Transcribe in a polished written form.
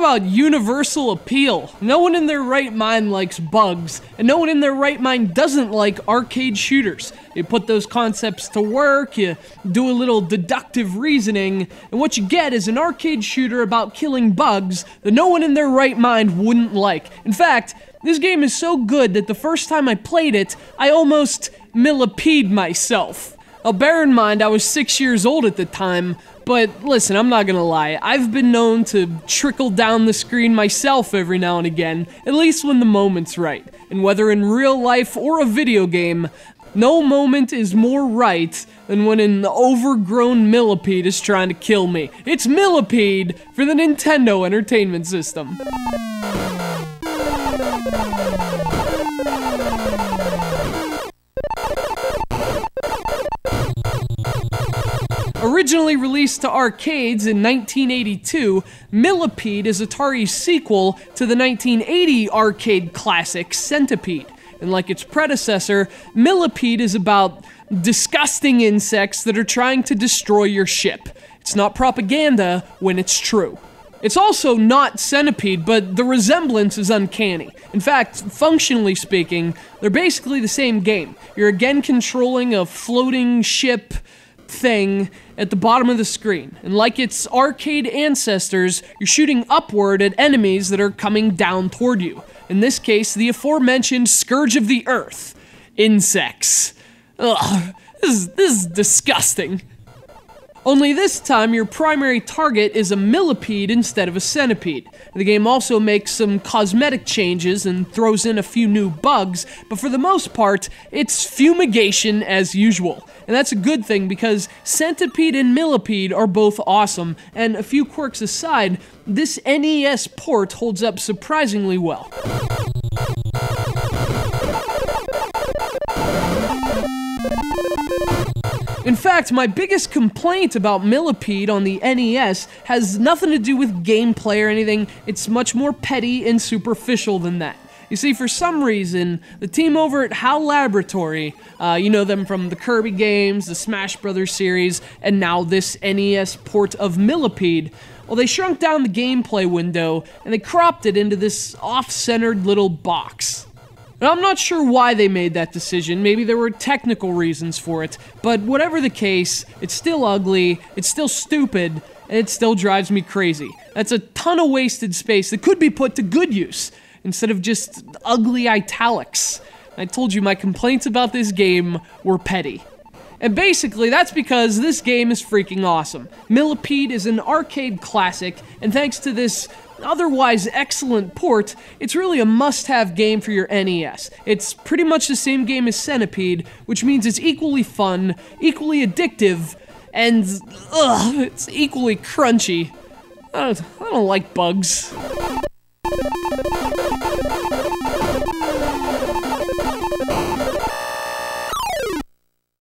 about universal appeal. No one in their right mind likes bugs, and no one in their right mind doesn't like arcade shooters. You put those concepts to work, you do a little deductive reasoning, and what you get is an arcade shooter about killing bugs that no one in their right mind wouldn't like. In fact, this game is so good that the first time I played it, I almost Millipede myself. Now, bear in mind, I was 6 years old at the time, but listen, I'm not gonna lie, I've been known to trickle down the screen myself every now and again, at least when the moment's right. And whether in real life or a video game, no moment is more right than when an overgrown Millipede is trying to kill me. It's Millipede for the Nintendo Entertainment System. Originally released to arcades in 1982, Millipede is Atari's sequel to the 1980 arcade classic Centipede. And like its predecessor, Millipede is about disgusting insects that are trying to destroy your ship. It's not propaganda when it's true. It's also not Centipede, but the resemblance is uncanny. In fact, functionally speaking, they're basically the same game. You're again controlling a floating ship thing at the bottom of the screen. And like its arcade ancestors, you're shooting upward at enemies that are coming down toward you. In this case, the aforementioned Scourge of the Earth. Insects. Ugh, this is disgusting. Only this time, your primary target is a Millipede instead of a Centipede. The game also makes some cosmetic changes and throws in a few new bugs, but for the most part, it's fumigation as usual. And that's a good thing because Centipede and Millipede are both awesome, and a few quirks aside, this NES port holds up surprisingly well. In fact, my biggest complaint about Millipede on the NES has nothing to do with gameplay or anything. It's much more petty and superficial than that. You see, for some reason, the team over at HAL Laboratory, you know them from the Kirby games, the Smash Brothers series, and now this NES port of Millipede, well, they shrunk down the gameplay window and they cropped it into this off-centered little box. Now, I'm not sure why they made that decision, maybe there were technical reasons for it, but whatever the case, it's still ugly, it's still stupid, and it still drives me crazy. That's a ton of wasted space that could be put to good use, instead of just ugly italics. I told you my complaints about this game were petty. And basically, that's because this game is freaking awesome. Millipede is an arcade classic, and thanks to this otherwise excellent port, it's really a must-have game for your NES. It's pretty much the same game as Centipede, which means it's equally fun, equally addictive, and it's equally crunchy. I don't like bugs.